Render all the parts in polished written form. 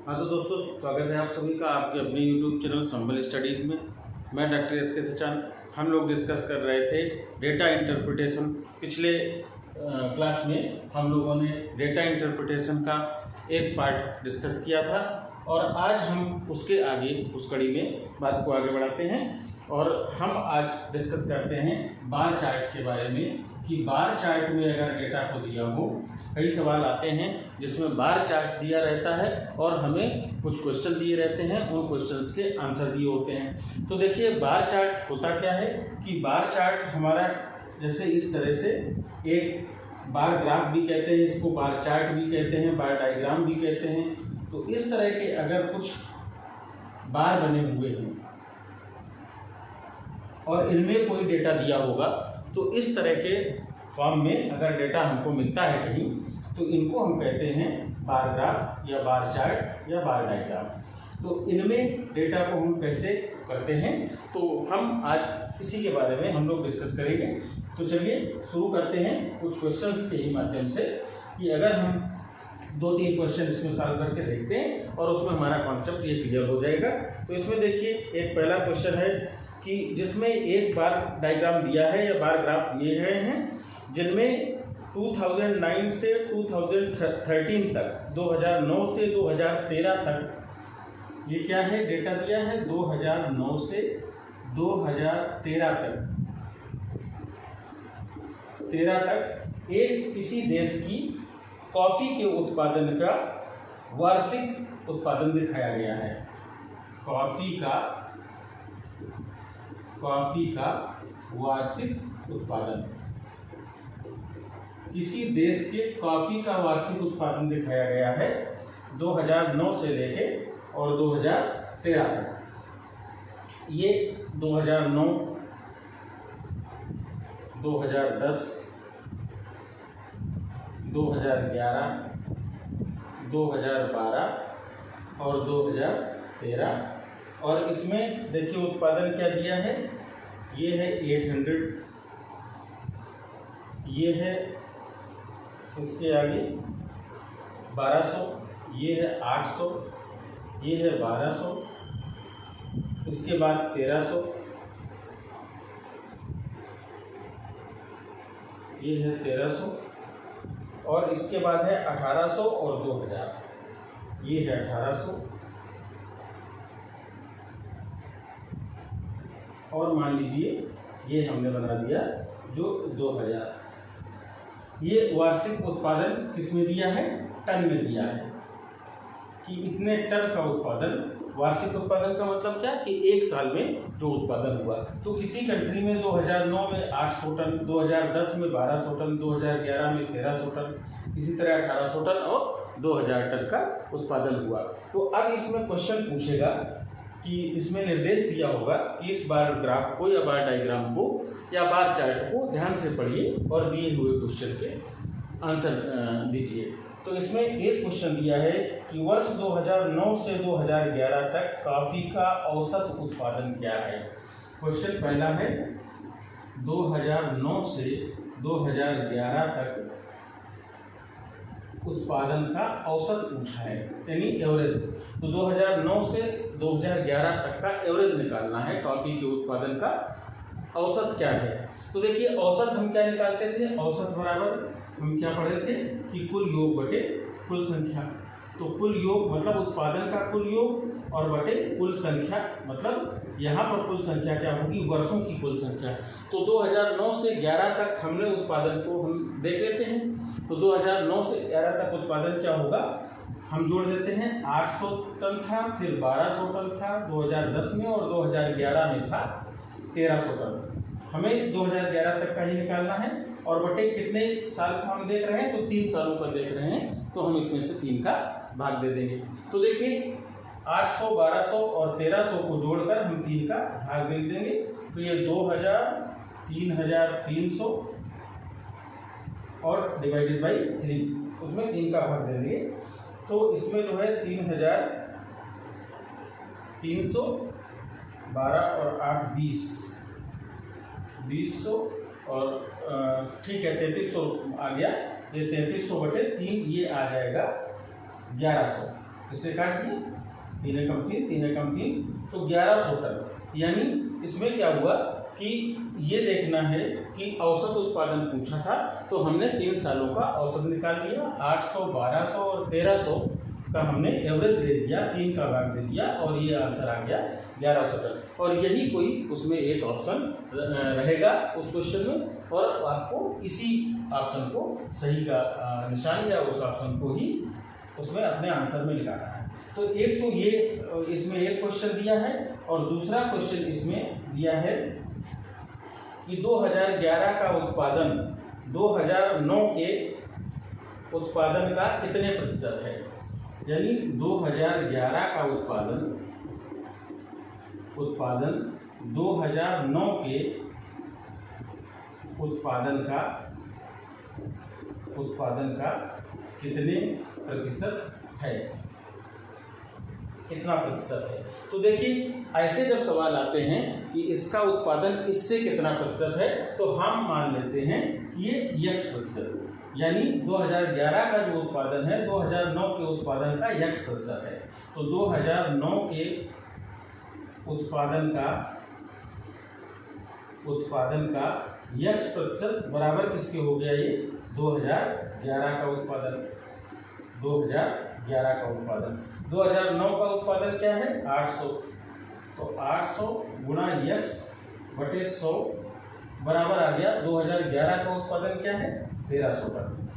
हाँ तो दोस्तों, स्वागत है आप सभी का आपके अपने YouTube चैनल संबल स्टडीज़ में। मैं डॉक्टर एस के सचान। हम लोग डिस्कस कर रहे थे डेटा इंटरप्रिटेशन। पिछले क्लास में हम लोगों ने डेटा इंटरप्रिटेशन का एक पार्ट डिस्कस किया था और आज हम उसके आगे उस कड़ी में बात को आगे बढ़ाते हैं और हम आज डिस्कस करते हैं बार चार्ट के बारे में कि बार चार्ट में अगर डेटा को दिया हो, कई सवाल आते हैं जिसमें बार चार्ट दिया रहता है और हमें कुछ क्वेश्चन दिए रहते हैं, उन क्वेश्चंस के आंसर दिए होते हैं। तो देखिए बार चार्ट होता क्या है कि बार चार्ट हमारा जैसे इस तरह से एक बार ग्राफ भी कहते हैं, इसको बार चार्ट भी कहते हैं, बार डायग्राम भी कहते हैं। तो इस तरह के अगर कुछ बार बने हुए हैं और इनमें कोई डेटा दिया होगा तो इस तरह के फॉर्म में अगर डेटा हमको मिलता है कहीं तो इनको हम कहते हैं बार ग्राफ या बार चार्ट या बार डायग्राम। तो इनमें डेटा को हम कैसे करते हैं तो हम आज इसी के बारे में हम लोग डिस्कस करेंगे। तो चलिए शुरू करते हैं कुछ क्वेश्चंस के ही माध्यम से कि अगर हम 2-3 क्वेश्चन इसमें सॉल्व करके देखते हैं और उसमें हमारा कॉन्सेप्ट ये क्लियर हो जाएगा। तो इसमें देखिए एक पहला क्वेश्चन है कि जिसमें एक बार डायग्राम दिया है या बार ग्राफ दिए गए हैं जिनमें 2009 से 2013 तक, 2009 से 2013 तक ये क्या है डेटा दिया है 2009 से 2013 तक एक किसी देश की कॉफ़ी के उत्पादन का वार्षिक उत्पादन दिखाया गया है। कॉफ़ी का वार्षिक उत्पादन, किसी देश के कॉफ़ी का वार्षिक उत्पादन दिखाया गया है 2009 से लेके और 2013 तक। ये 2009, 2010, 2011, 2012 और 2013। और इसमें देखिए उत्पादन क्या दिया है, ये है 800, ये है इसके आगे 1200, ये है 800, ये है 1200, इसके बाद 1300, ये है 1300 और इसके बाद है 1800 और 2000, ये है 1800 और मान लीजिए ये हमने बना दिया जो 2000। ये वार्षिक उत्पादन किसमें दिया है, टन में दिया है कि इतने टन का उत्पादन। वार्षिक उत्पादन का मतलब क्या कि एक साल में जो उत्पादन हुआ। तो किसी कंट्री में 2009 में 800 टन, 2010 में 1200 टन, 2011 में 1300 टन, इसी तरह 1800 टन और 2000 टन का उत्पादन हुआ। तो अब इसमें क्वेश्चन पूछेगा कि इसमें निर्देश दिया होगा कि इस बार ग्राफ को या बार डायग्राम को या बार चार्ट को ध्यान से पढ़िए और दिए हुए क्वेश्चन के आंसर दीजिए। तो इसमें एक क्वेश्चन दिया है कि वर्ष 2009 से 2011 तक कॉफ़ी का औसत उत्पादन क्या है। क्वेश्चन पहला है 2009 से 2011 तक उत्पादन का औसत पूछा है, यानी एवरेज। तो 2009 से 2011 तक का एवरेज निकालना है, कॉफ़ी के उत्पादन का औसत क्या है। तो देखिए औसत हम क्या निकालते थे, औसत बराबर हम क्या पढ़े थे कि कुल योग बटे कुल संख्या। तो कुल योग मतलब उत्पादन का कुल योग और बटे कुल संख्या, मतलब यहाँ पर कुल संख्या क्या होगी, वर्षों की कुल संख्या। तो 2009 से 11 तक हमने उत्पादन को हम देख लेते हैं। तो 2009 से 11 तक उत्पादन क्या होगा, हम जोड़ देते हैं। 800 टन था, फिर 1200 टन था 2010 में और 2011 में था 1300 टन। हमें 2011 तक का ही निकालना है और बटे कितने साल का हम देख रहे हैं, तो 3 सालों का देख रहे हैं, तो हम इसमें से 3 का भाग दे देंगे। तो देखिए 800, 1200 और 1300 को जोड़कर हम 3 का भाग दे देंगे। तो ये 2000, 3300 और डिवाइडेड बाई 3, उसमें 3 का भाग दे देंगे। तो इसमें जो है 3300, 12 और 8 20, 2000 और ठीक है 3300 आ गया। ये 3300 बटे 3 ये आ जाएगा 1100। इससे काट दिए, 3 एकम 3, 3 एकम 3, तो 1100 टन। यानी इसमें क्या हुआ कि ये देखना है कि औसत उत्पादन पूछा था, तो हमने 3 सालों का औसत निकाल दिया, 800, 1200 और 1300 का हमने एवरेज दे दिया, 3 का भाग दे दिया और ये आंसर आ गया 1100 टन। और यही कोई उसमें एक ऑप्शन रहेगा उस क्वेश्चन में, और आपको इसी ऑप्शन को सही का निशान या उस ऑप्शन को ही उसमें अपने आंसर में लिखाना है। तो एक तो ये इसमें एक क्वेश्चन दिया है, और दूसरा क्वेश्चन इसमें दिया है कि 2011 का उत्पादन 2009 के उत्पादन का कितने प्रतिशत है। यानी 2011 का उत्पादन 2009 के उत्पादन का कितने प्रतिशत है, कितना प्रतिशत है। तो देखिए ऐसे जब सवाल आते हैं कि इसका उत्पादन इससे कितना प्रतिशत है, तो हम मान लेते हैं ये x%, यानी 2011 का जो उत्पादन है 2009 के उत्पादन का x% है। तो 2009 के उत्पादन का x% बराबर किसके हो गया, ये 2011 का उत्पादन। 2011 का उत्पादन 2009 का उत्पादन क्या है 800, तो 800 गुणा x/100 बराबर आ गया 2011 का उत्पादन क्या है 1300 टन।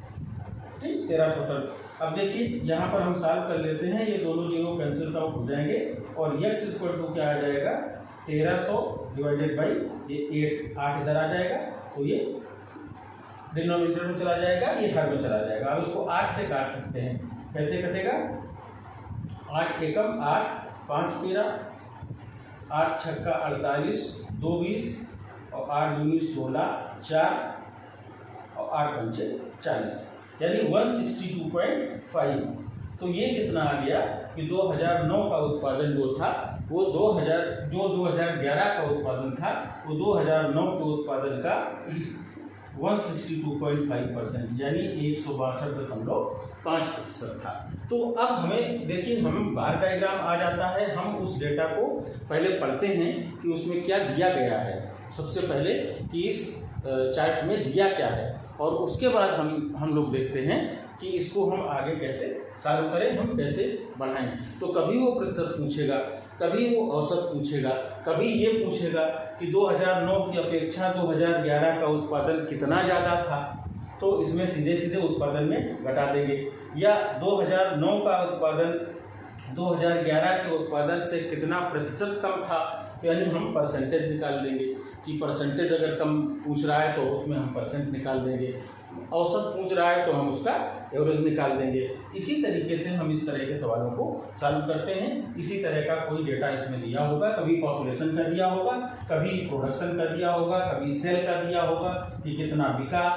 ठीक, 1300 टन। अब देखिए यहाँ पर हम सॉल्व कर लेते हैं, ये दोनों जीरो कैंसिल आउट हो जाएंगे और x = क्या आ जाएगा 1300 डिवाइडेड बाई ये 8 इधर आ जाएगा, तो ये डिनोमिनेटर में चला जाएगा, ये हर में चला जाएगा। अब इसको 8 से काट सकते हैं, कैसे कटेगा 8 एकम 8, 5 13, 8 छक्का 48, 2 20 और 8 दूनी 16, 4 और 8 पंचे 40, यानी 162.5। तो ये कितना आ गया कि 2009 का उत्पादन जो था वो 2011 का उत्पादन था, वो 2009 के उत्पादन का 162.5% यानी 162.5% था। तो अब हमें देखिए हम बार डायग्राम आ जाता है, हम उस डेटा को पहले पढ़ते हैं कि उसमें क्या दिया गया है। सबसे पहले कि इस चार्ट में दिया क्या है, और उसके बाद हम लोग देखते हैं कि इसको हम आगे कैसे सॉल्व करें, हम कैसे बढ़ाएं। तो कभी वो प्रतिशत पूछेगा, कभी वो औसत पूछेगा, कभी ये पूछेगा कि 2009 की अपेक्षा 2011 का उत्पादन कितना ज़्यादा था, तो इसमें सीधे सीधे उत्पादन में घटा देंगे, या 2009 का उत्पादन 2011 के उत्पादन से कितना प्रतिशत कम था, यानी हम परसेंटेज निकाल देंगे कि परसेंटेज अगर कम पूछ रहा है तो उसमें हम परसेंट निकाल देंगे, औसत पूछ रहा है तो हम उसका एवरेज निकाल देंगे। इसी तरीके से हम इस तरह के सवालों को सॉल्व करते हैं। इसी तरह का कोई डेटा इसमें दिया होगा, कभी पॉपुलेशन का दिया होगा, कभी प्रोडक्शन का दिया होगा, कभी सेल का दिया होगा कि कितना बिका,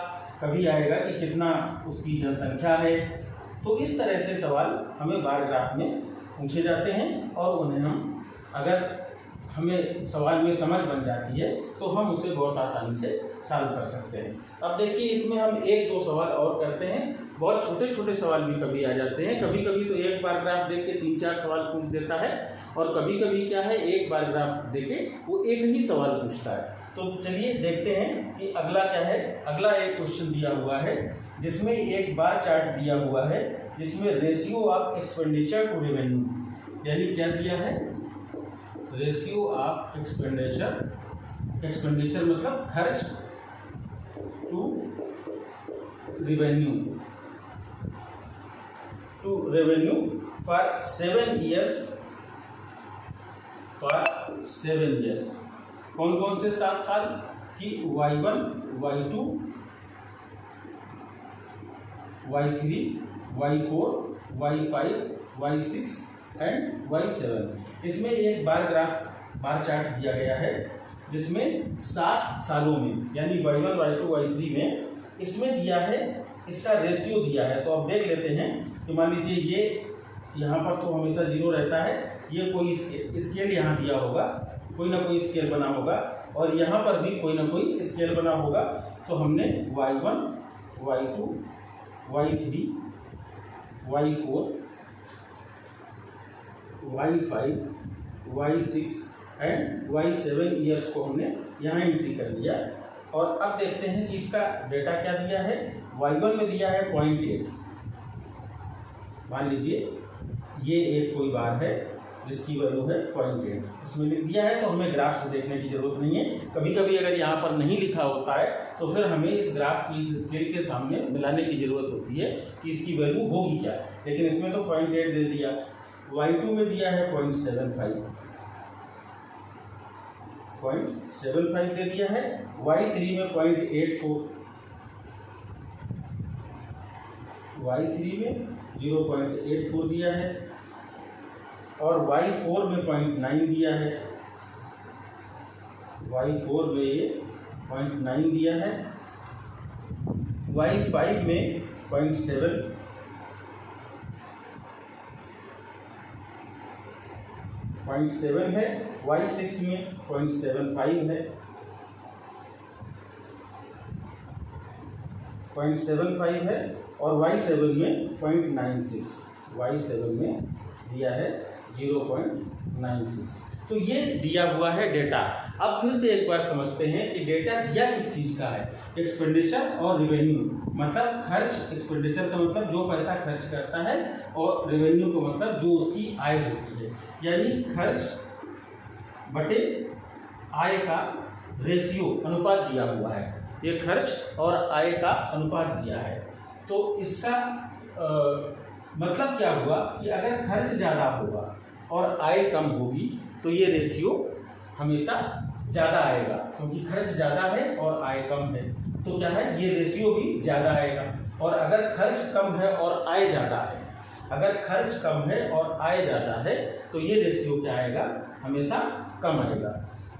कभी आएगा कि कितना उसकी जनसंख्या है। तो इस तरह से सवाल हमें बार ग्राफ में पूछे जाते हैं, और उन्हें हम अगर हमें सवाल में समझ बन जाती है तो हम उसे बहुत आसानी से सॉल्व कर सकते हैं। अब देखिए इसमें हम 1-2 सवाल और करते हैं। बहुत छोटे छोटे सवाल भी कभी आ जाते हैं, कभी कभी तो एक बार ग्राफ देख के 3-4 सवाल पूछ देता है, और कभी कभी क्या है एक बार ग्राफ देके वो एक ही सवाल पूछता है। तो चलिए देखते हैं कि अगला क्या है। अगला एक क्वेश्चन दिया हुआ है जिसमें एक बार चार्ट दिया हुआ है, जिसमें ratio of expenditure to revenue, यानी क्या दिया है रेशियो ऑफ एक्सपेंडिचर मतलब खर्च टू रेवेन्यू फॉर 7 ईयर्स। कौन कौन से 7 साल कि Y1, Y2, Y3, Y4, Y5, Y6 and Y7। इसमें एक बार चार्ट दिया गया है जिसमें 7 सालों में यानी Y1, Y2, Y3 में इसमें दिया है, इसका रेशियो दिया है। तो अब देख लेते हैं कि मान लीजिए ये यहाँ पर तो हमेशा 0 रहता है, ये कोई स्केल यहाँ दिया होगा, कोई ना कोई स्केल बना होगा, और यहाँ पर भी कोई ना कोई स्केल बना होगा। तो हमने Y1, Y2, Y3, Y4, Y5, Y6 and Y7 years को हमने यहाँ एंट्री कर दिया। और अब देखते हैं कि इसका डेटा क्या दिया है। Y1 में दिया है 0.8। मान लीजिए ये एक कोई बार है जिसकी वैल्यू है 0.8, इसमें लिख दिया है, तो हमें ग्राफ से देखने की जरूरत नहीं है। कभी कभी अगर यहाँ पर नहीं लिखा होता है तो फिर हमें इस ग्राफ की इस स्केल के सामने मिलाने की जरूरत होती है कि इसकी वैल्यू होगी क्या, लेकिन इसमें तो 0.8 दे दिया। Y2 में दिया है 0.75 दे दिया है। Y3 में 0.84, Y3 में 0.84 दिया है। और Y4 में 0.9 दिया है, Y4 में ये 0.9 दिया है। Y5 में 0.7, है। Y6 में 0.75 है, 0.75 है। और Y7 में 0.96, Y7 में दिया है 0.96। तो ये दिया हुआ है डेटा। अब फिर से एक बार समझते हैं कि डेटा दिया किस चीज़ का है। एक्सपेंडिचर और रिवेन्यू, मतलब खर्च, एक्सपेंडिचर का मतलब जो पैसा खर्च करता है, और रिवेन्यू का मतलब जो उसकी आय होती है, यानी खर्च बटे आय का रेशियो, अनुपात दिया हुआ है। ये खर्च और आय का अनुपात दिया है। तो इसका मतलब क्या हुआ कि अगर खर्च ज़्यादा होगा और आय कम होगी तो ये रेशियो हमेशा ज़्यादा आएगा, क्योंकि खर्च ज़्यादा है और आय कम है, तो क्या है, ये रेशियो भी ज़्यादा आएगा। और अगर खर्च कम है और आय ज़्यादा है, अगर खर्च कम है और आय ज़्यादा है, तो ये रेशियो क्या आएगा, हमेशा कम आएगा।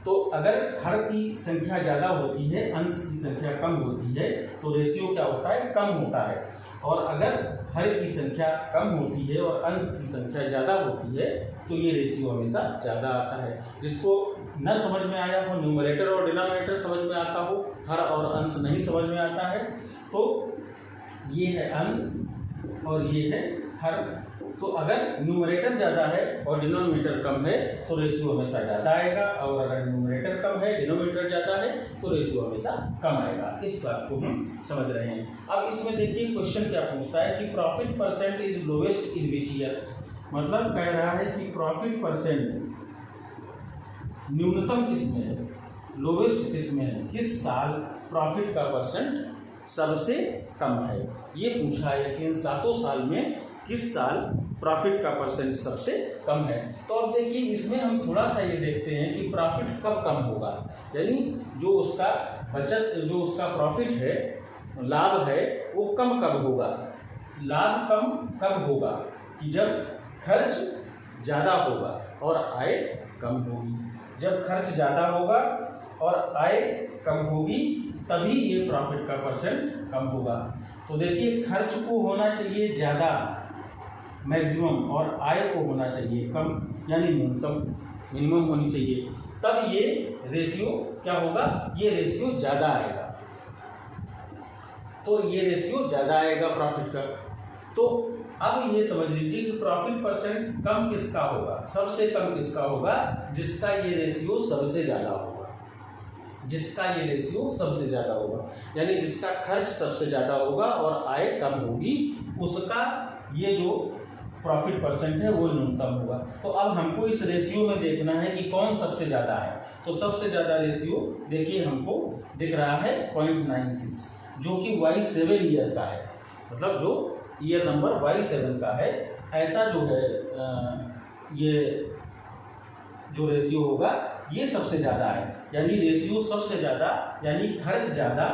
तो अगर हर की संख्या ज़्यादा होती है, अंश की संख्या कम होती है, तो रेशियो क्या होता है, कम होता है। और अगर हर की संख्या कम होती है और अंश की संख्या ज़्यादा होती है, तो ये रेशियो हमेशा ज़्यादा आता है। जिसको न समझ में आया हो, न्यूमरेटर और डिनोमिनेटर समझ में आता हो, हर और अंश नहीं समझ में आता है, तो ये है अंश और ये है हर। तो अगर न्यूमरेटर ज़्यादा है और डिनोमिनेटर कम है तो रेशियो हमेशा ज़्यादा आएगा, और अगर न्यूमरेटर कम है, डिनोमिनेटर ज़्यादा है, तो रेशियो हमेशा कम आएगा। इस बात को हम समझ रहे हैं। अब इसमें देखिए क्वेश्चन क्या पूछता है कि profit percent is lowest in which year, मतलब कह रहा है कि प्रॉफिट परसेंट न्यूनतम किसमें है, लोवेस्ट किसमें है, किस साल प्रॉफिट का परसेंट सबसे कम है। ये पूछा है कि इन 7 साल में किस साल प्रॉफिट का परसेंट सबसे कम है। तो अब देखिए इसमें हम थोड़ा सा ये देखते हैं कि प्रॉफिट कब कम होगा, यानी जो उसका बचत, जो उसका प्रॉफिट है, लाभ है, वो कम कब होगा। लाभ कम कब होगा कि जब खर्च ज़्यादा होगा और आय कम होगी। जब खर्च ज़्यादा होगा और आय कम होगी तभी ये प्रॉफिट का परसेंट कम होगा। तो देखिए खर्च को होना चाहिए ज़्यादा, मैक्सिमम, और आय को होना चाहिए कम, यानी न्यूनतम, मिनिमम होनी चाहिए, तब ये रेशियो क्या होगा, ये रेशियो ज़्यादा आएगा। तो ये रेशियो ज़्यादा आएगा प्रॉफिट का। तो अब ये समझ लीजिए कि प्रॉफिट परसेंट कम किसका होगा, सबसे कम किसका होगा, जिसका ये रेशियो सबसे ज़्यादा होगा, जिसका ये रेशियो सबसे ज़्यादा होगा, यानी जिसका खर्च सबसे ज़्यादा होगा और आय कम होगी, उसका ये जो प्रॉफिट परसेंट है वो न्यूनतम होगा। तो अब हमको इस रेशियो में देखना है कि कौन सबसे ज़्यादा है। तो सबसे ज़्यादा रेशियो देखिए हमको दिख रहा है 0.96, जो कि Y7 ईयर का है, मतलब जो ईयर नंबर Y7 का है। ऐसा जो है ये जो रेशियो होगा ये सबसे ज़्यादा है, यानी रेशियो सबसे ज़्यादा, यानी खर्च ज़्यादा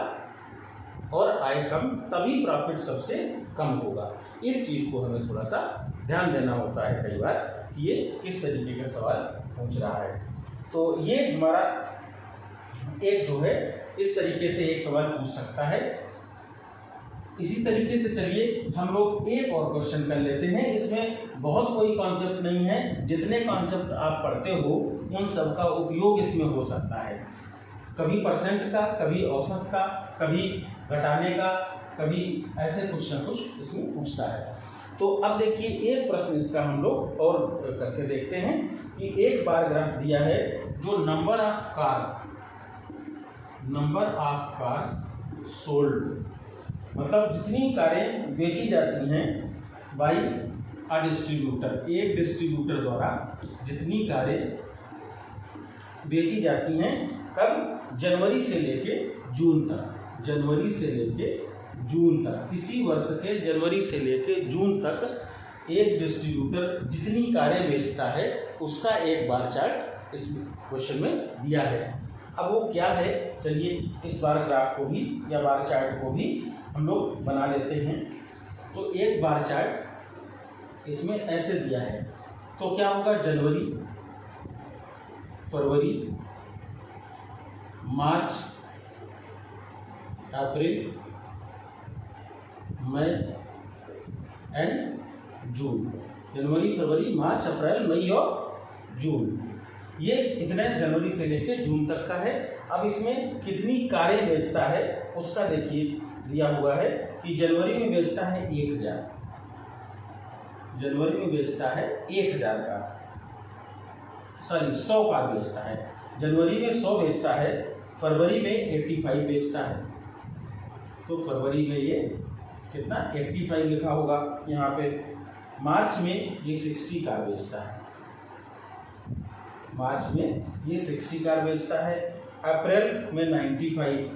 और आय कम, तभी प्रॉफिट सबसे कम होगा। इस चीज़ को हमें थोड़ा सा ध्यान देना होता है कई बार कि ये किस तरीके का सवाल पूछ रहा है। तो ये हमारा एक जो है इस तरीके से एक सवाल पूछ सकता है। इसी तरीके से चलिए हम लोग एक और क्वेश्चन कर लेते हैं। इसमें बहुत कोई कॉन्सेप्ट नहीं है, जितने कॉन्सेप्ट आप पढ़ते हो उन सब का उपयोग इसमें हो सकता है। कभी परसेंट का, कभी औसत का, कभी घटाने का, कभी ऐसे कुछ ना कुछ इसमें पूछता है। तो अब देखिए एक प्रश्न इसका हम लोग और करके देखते हैं कि एक बार ग्राफ दिया है जो नंबर ऑफ कार्स सोल्ड, मतलब जितनी कारें बेची जाती हैं बाई अ डिस्ट्रीब्यूटर, एक डिस्ट्रीब्यूटर द्वारा जितनी कारें बेची जाती हैं कब, जनवरी से लेके जून तक, जनवरी से लेके जून तक, किसी वर्ष के जनवरी से लेके जून तक एक डिस्ट्रीब्यूटर जितनी कारें बेचता है उसका एक बार चार्ट इस क्वेश्चन में दिया है। अब वो क्या है, चलिए इस बार ग्राफ को भी या बार चार्ट को भी हम लोग बना लेते हैं। तो एक बार चार्ट इसमें ऐसे दिया है, तो क्या होगा, जनवरी, फरवरी, मार्च, अप्रैल, मई एंड जून, जनवरी, फरवरी, मार्च, अप्रैल, मई और जून, ये इतने जनवरी से लेकर जून तक का है। अब इसमें कितनी कारें बेचता है उसका देखिए दिया हुआ है कि जनवरी में बेचता है 1000, जनवरी में बेचता है 1000 का, सॉरी 100 कार बेचता है, जनवरी में 100 बेचता है, फरवरी में 85 बेचता है, तो फरवरी में ये कितना 85 लिखा होगा यहाँ पे। मार्च में ये 60 कार बेचता है, मार्च में ये 60 कार बेचता है, अप्रैल में 95,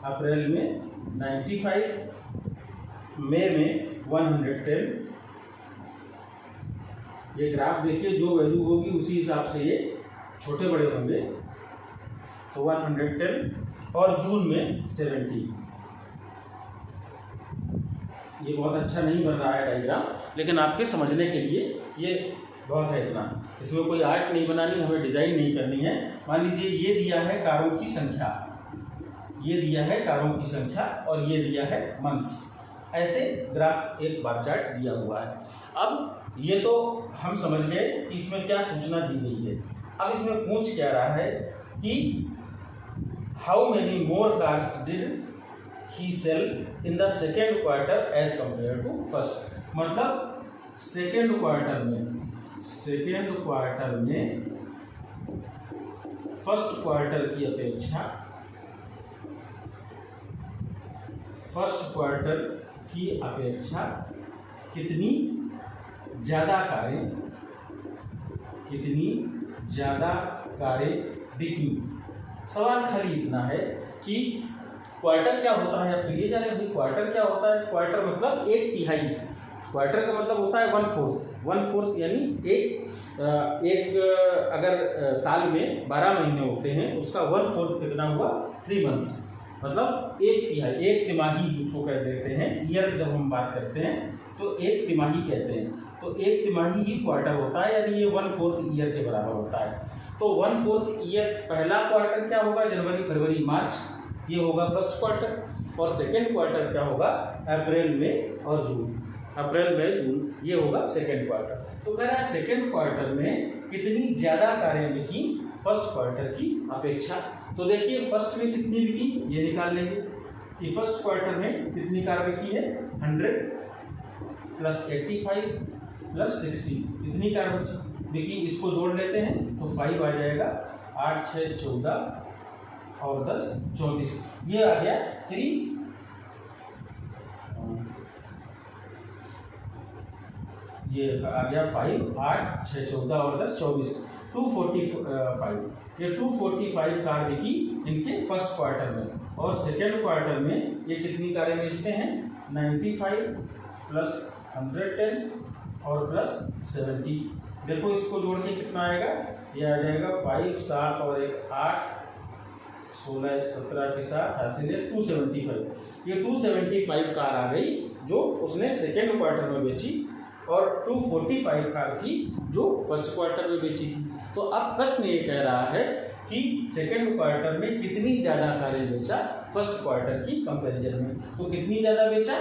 अप्रैल में 95, मई में 110। ये ग्राफ देखिए जो वैल्यू होगी उसी हिसाब से ये छोटे बड़े होंगे, तो 110 और जून में 70। ये बहुत अच्छा नहीं बन रहा है डायग्राम, लेकिन आपके समझने के लिए ये बहुत है इतना, इसमें कोई आर्ट नहीं बनानी, हमें डिजाइन नहीं करनी है। मान लीजिए ये दिया है कारों की संख्या, ये दिया है कारों की संख्या और ये दिया है मंथ्स, ऐसे ग्राफ एक बार चार्ट दिया हुआ है। अब ये तो हम समझ गए कि इसमें क्या सूचना दी गई है। अब इसमें पूछ क्या रहा है कि how many more cars did he sell in the second quarter as compared to first, मतलब सेकेंड क्वार्टर में फर्स्ट क्वार्टर की अपेक्षा, फर्स्ट क्वार्टर की अपेक्षा कितनी ज़्यादा कारें बिकी। सवाल खाली इतना है कि क्वार्टर क्या होता है, आप ये जाने भाई क्वार्टर क्या होता है। क्वार्टर मतलब एक तिहाई, क्वार्टर का मतलब होता है 1/4 यानी एक अगर साल में 12 महीने होते हैं उसका 1/4 कितना हुआ 3 मंथ्स, मतलब एक तिहाई, एक तिमाही उसको कह देते हैं। ईयर जब हम बात करते हैं तो एक तिमाही कहते हैं, तो एक तिमाही ही क्वार्टर होता है, यानी ये 1/4 ईयर के बराबर होता है। तो 1/4 ईयर, पहला क्वार्टर क्या होगा, जनवरी, फरवरी, मार्च, ये होगा फर्स्ट क्वार्टर, और सेकेंड क्वार्टर क्या होगा, अप्रैल, मई और जून, अप्रैल, मई, जून, ये होगा सेकेंड क्वार्टर। तो कह रहा है सेकेंड क्वार्टर में कितनी ज़्यादा कारें बिकी फर्स्ट क्वार्टर की अपेक्षा। तो देखिए फर्स्ट में कितनी बिकी ये निकाल लेंगे कि फर्स्ट क्वार्टर में कितनी कार बिकी है, 100 + 85 + 60, कितनी कार बिकी, इसको जोड़ लेते हैं तो 5 आ जाएगा, 8, 6, 14 और 10, 34, ये आ गया 3, ये आ गया 5, 8, 6, 14 और 10, 24, 245। ये 245 कार बिकी इनके फर्स्ट क्वार्टर में, और सेकेंड क्वार्टर में ये कितनी कारें बेचते हैं, 95 + 110 और +70। देखो इसको जोड़ के कितना आएगा, ये आ जाएगा 5, 7 और 1, 8, 16, 17 के साथ हासिल है 275। ये 275 कार आ गई जो उसने सेकेंड क्वार्टर में बेची, और 245 कार थी जो फर्स्ट क्वार्टर में बेची थी। तो अब प्रश्न ये कह रहा है कि सेकेंड क्वार्टर में कितनी ज़्यादा कारें बेचा फर्स्ट क्वार्टर की कंपैरिजन में। तो कितनी ज़्यादा बेचा,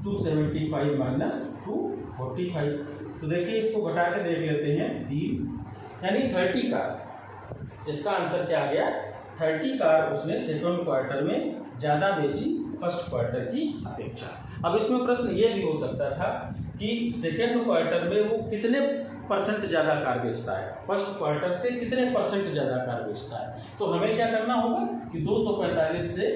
275 - 245। तो देखिए इसको घटा के देख लेते हैं, 3 यानी 30 कार। इसका आंसर क्या आ गया, 30 कार उसने सेकेंड क्वार्टर में ज़्यादा बेची फर्स्ट क्वार्टर की अपेक्षा। अब इसमें प्रश्न ये भी हो सकता था कि सेकेंड क्वार्टर में वो कितने % ज़्यादा कार बेचता है, फर्स्ट क्वार्टर से कितने % ज़्यादा कार बेचता है। तो हमें क्या करना होगा कि 245 से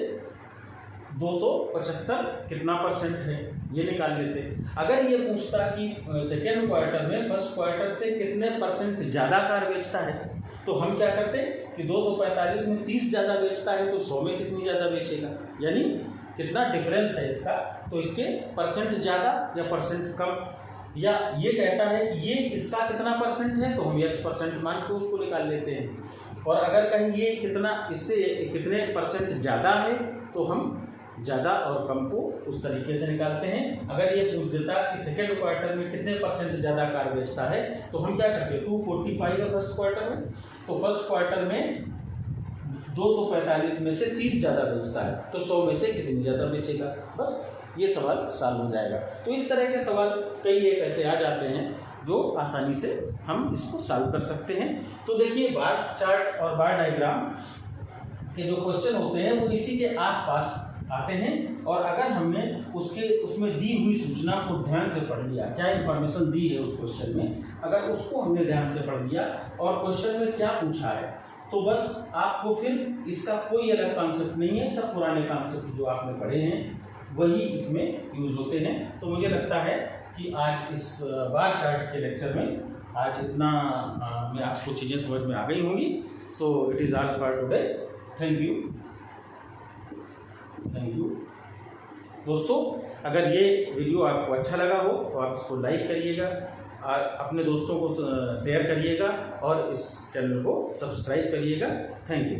275 कितना % है ये निकाल लेते। अगर ये पूछता कि सेकेंड क्वार्टर में फर्स्ट क्वार्टर से कितने % ज़्यादा कार बेचता है, तो हम क्या करते कि 245 में 30 ज़्यादा बेचता है तो 100 में कितनी ज़्यादा बेचेगा, यानी कितना डिफरेंस है इसका, तो इसके % ज़्यादा या % कम, या ये कहता है कि ये इसका कितना % है तो हम x% मान के उसको निकाल लेते हैं। और अगर कहीं ये कितना इससे कितने % ज़्यादा है तो हम ज़्यादा और कम को उस तरीके से निकालते हैं। अगर ये पूछ देता कि सेकेंड क्वार्टर में कितने % ज़्यादा कार बेचता है तो हम क्या करते हैं, 245 है फर्स्ट क्वार्टर में, तो फर्स्ट क्वार्टर में 245 में से 30 ज़्यादा बेचता है तो 100 में से कितनी ज़्यादा बेचेगा, बस ये सवाल सॉल्व हो जाएगा। तो इस तरह के सवाल कई एक ऐसे आ जाते हैं जो आसानी से हम इसको सॉल्व कर सकते हैं। तो देखिए बार चार्ट और बार डायग्राम के जो क्वेश्चन होते हैं वो इसी के आसपास आते हैं, और अगर हमने उसमें दी हुई सूचना को ध्यान से पढ़ लिया, क्या इन्फॉर्मेशन दी है उस क्वेश्चन में, अगर उसको हमने ध्यान से पढ़ लिया और क्वेश्चन में क्या पूछा है, तो बस आपको फिर इसका कोई अलग कॉन्सेप्ट नहीं है, सब पुराने कॉन्सेप्ट जो आपने पढ़े हैं वही इसमें यूज होते हैं। तो मुझे लगता है कि आज इस बार चार्ट के लेक्चर में आज इतना में आपको चीज़ें समझ में आ गई होंगी। So it is all for today, thank you. दोस्तों, अगर ये वीडियो आपको अच्छा लगा हो तो आप इसको लाइक करिएगा, अपने दोस्तों को शेयर करिएगा और इस चैनल को सब्सक्राइब करिएगा। Thank you.